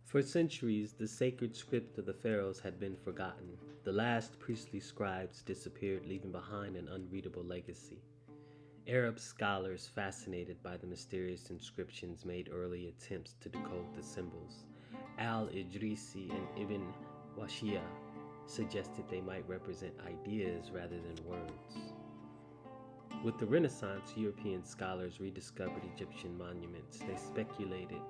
For centuries, the sacred script of the pharaohs had been forgotten. The last priestly scribes disappeared, leaving behind an unreadable legacy. Arab scholars, fascinated by the mysterious inscriptions, made early attempts to decode the symbols. Al-Idrisi and Ibn Washia suggested they might represent ideas rather than words. With the Renaissance, European scholars rediscovered Egyptian monuments. They speculated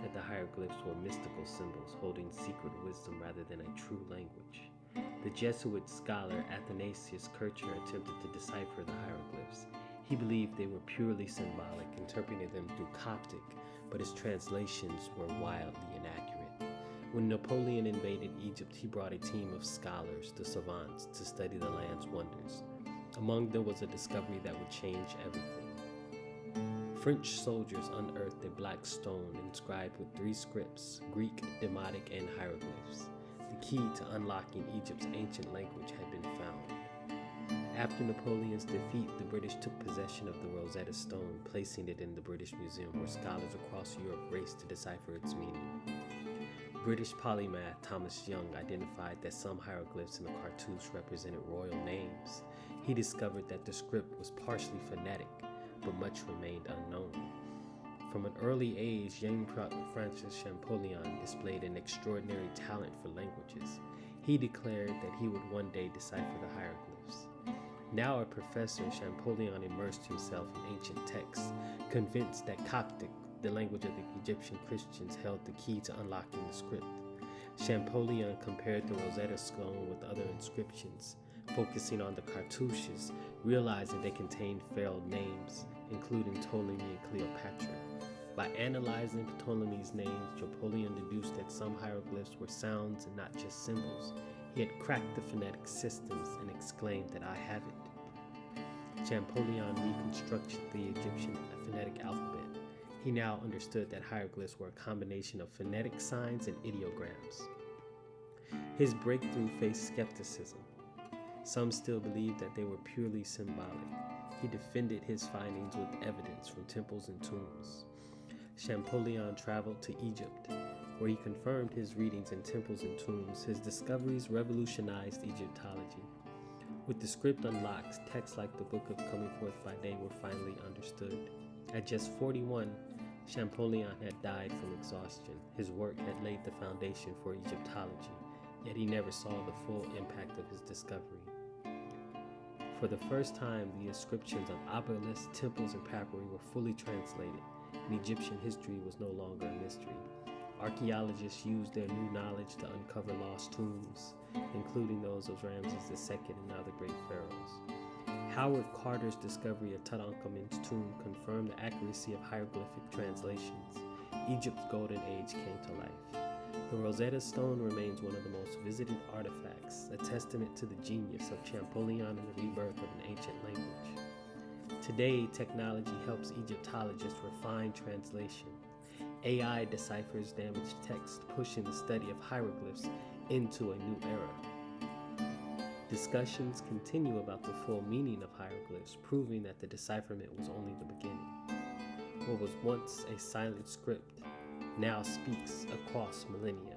that the hieroglyphs were mystical symbols holding secret wisdom rather than a true language. The Jesuit scholar Athanasius Kircher attempted to decipher the hieroglyphs. He believed they were purely symbolic, interpreting them through Coptic, but his translations were wildly inaccurate. When Napoleon invaded Egypt, he brought a team of scholars, the savants, to study the land's wonders. Among them was a discovery that would change everything. French soldiers unearthed a black stone inscribed with 3 scripts, Greek, Demotic, and hieroglyphs. The key to unlocking Egypt's ancient language had been found. After Napoleon's defeat, the British took possession of the Rosetta Stone, placing it in the British Museum, where scholars across Europe raced to decipher its meaning. British polymath Thomas Young identified that some hieroglyphs in the cartouche represented royal names. He discovered that the script was partially phonetic, but much remained unknown. From an early age, young Francis Champollion displayed an extraordinary talent for languages. He declared that he would one day decipher the hieroglyphs. Now a professor, Champollion immersed himself in ancient texts, convinced that Coptic, the language of the Egyptian Christians, held the key to unlocking the script. Champollion compared the Rosetta Stone with other inscriptions, focusing on the cartouches, realizing they contained pharaoh names, including Ptolemy and Cleopatra. By analyzing Ptolemy's names, Champollion deduced that some hieroglyphs were sounds and not just symbols. He had cracked the phonetic systems and exclaimed that I have it. Champollion reconstructed the Egyptian phonetic alphabet. He now understood that hieroglyphs were a combination of phonetic signs and ideograms. His breakthrough faced skepticism. Some still believed that they were purely symbolic. He defended his findings with evidence from temples and tombs. Champollion traveled to Egypt, where he confirmed his readings in temples and tombs. His discoveries revolutionized Egyptology. With the script unlocked, texts like the Book of Coming Forth by Day were finally understood. At just 41, Champollion had died from exhaustion. His work had laid the foundation for Egyptology, yet he never saw the full impact of his discovery. For the first time, the inscriptions on obelisks, temples, and papyri were fully translated, and Egyptian history was no longer a mystery. Archaeologists used their new knowledge to uncover lost tombs, including those of Ramses II and other great pharaohs. Howard Carter's discovery of Tutankhamun's tomb confirmed the accuracy of hieroglyphic translations. Egypt's golden age came to life. The Rosetta Stone remains one of the most visited artifacts, a testament to the genius of Champollion and the rebirth of an ancient language. Today, technology helps Egyptologists refine translation. AI deciphers damaged text, pushing the study of hieroglyphs into a new era. Discussions continue about the full meaning of hieroglyphs, proving that the decipherment was only the beginning. What was once a silent script now speaks across millennia.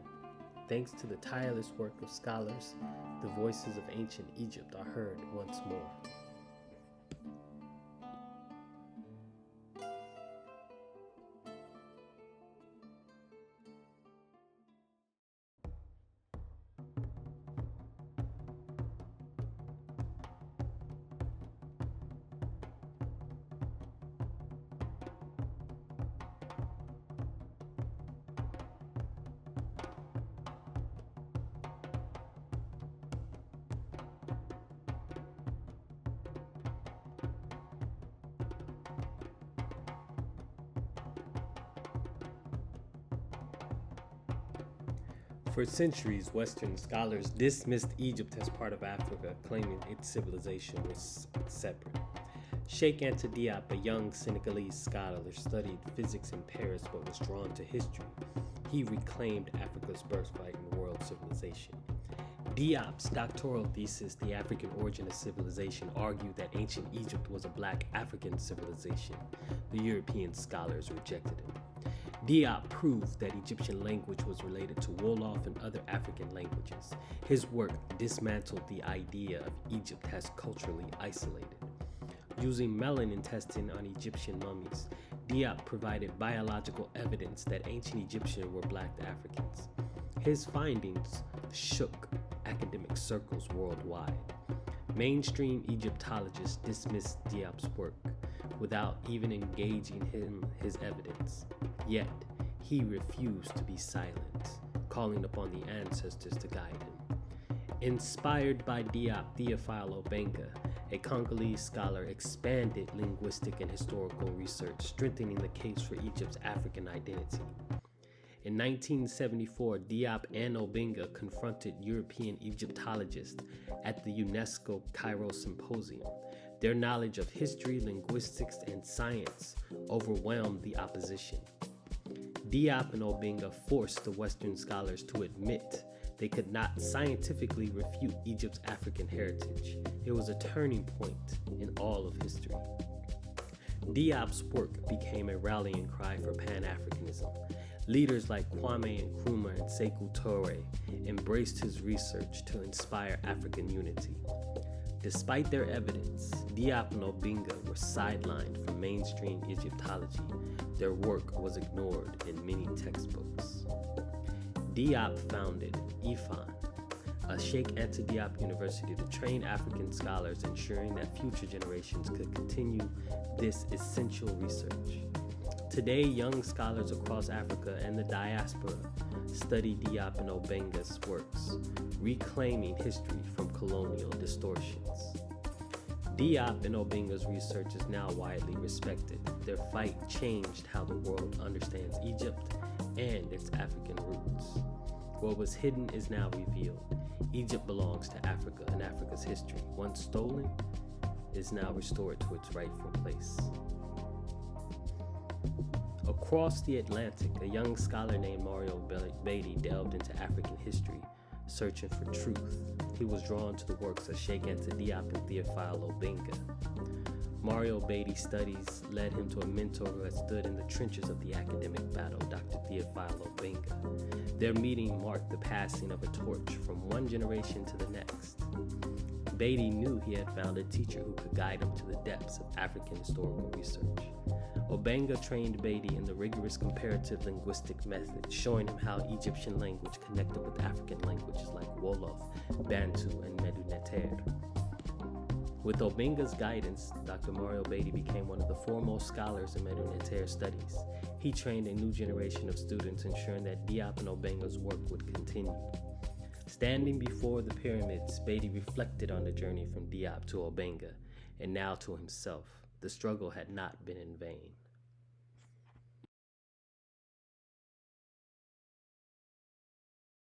Thanks to the tireless work of scholars, the voices of ancient Egypt are heard once more. For centuries, Western scholars dismissed Egypt as part of Africa, claiming its civilization was separate. Sheikh Anta Diop, a young Senegalese scholar, studied physics in Paris but was drawn to history. He reclaimed Africa's birthright in world civilization. Diop's doctoral thesis, The African Origin of Civilization, argued that ancient Egypt was a black African civilization. The European scholars rejected him. Diop proved that Egyptian language was related to Wolof and other African languages. His work dismantled the idea of Egypt as culturally isolated. Using melanin testing on Egyptian mummies, Diop provided biological evidence that ancient Egyptians were black Africans. His findings shook academic circles worldwide. Mainstream Egyptologists dismissed Diop's work without even engaging his evidence. Yet, he refused to be silent, calling upon the ancestors to guide him. Inspired by Diop, Theophile Obenga, a Congolese scholar, expanded linguistic and historical research, strengthening the case for Egypt's African identity. In 1974, Diop and Obenga confronted European Egyptologists at the UNESCO Cairo Symposium. Their knowledge of history, linguistics, and science overwhelmed the opposition. Diop and Obenga forced the Western scholars to admit they could not scientifically refute Egypt's African heritage. It was a turning point in all of history. Diop's work became a rallying cry for Pan-Africanism. Leaders like Kwame Nkrumah and Sekou Touré embraced his research to inspire African unity. Despite their evidence, Diop and Obenga were sidelined from mainstream Egyptology. Their work was ignored in many textbooks. Diop founded IFAN, a Sheikh Anta Diop University, to train African scholars, ensuring that future generations could continue this essential research. Today, young scholars across Africa and the diaspora study Diop and Obenga's works, reclaiming history from colonial distortions. Diop and Obenga's research is now widely respected. Their fight changed how the world understands Egypt and its African roots. What was hidden is now revealed. Egypt belongs to Africa, and Africa's history, once stolen, is now restored to its rightful place. Across the Atlantic, a young scholar named Mario Beatty delved into African history, searching for truth. He was drawn to the works of Sheikh Anta Diop and Theophile Obenga. Mario Beatty's studies led him to a mentor who had stood in the trenches of the academic battle, Dr. Theophile Obenga. Their meeting marked the passing of a torch from one generation to the next. Beatty knew he had found a teacher who could guide him to the depths of African historical research. Obenga trained Beatty in the rigorous comparative linguistic method, showing him how Egyptian language connected with African languages like Wolof, Bantu, and Mdw Ntr. With Obenga's guidance, Dr. Mario Beatty became one of the foremost scholars in Mdw Ntr studies. He trained a new generation of students, ensuring that Diop and Obenga's work would continue. Standing before the pyramids, Beatty reflected on the journey from Diop to Obenga, and now to himself. The struggle had not been in vain.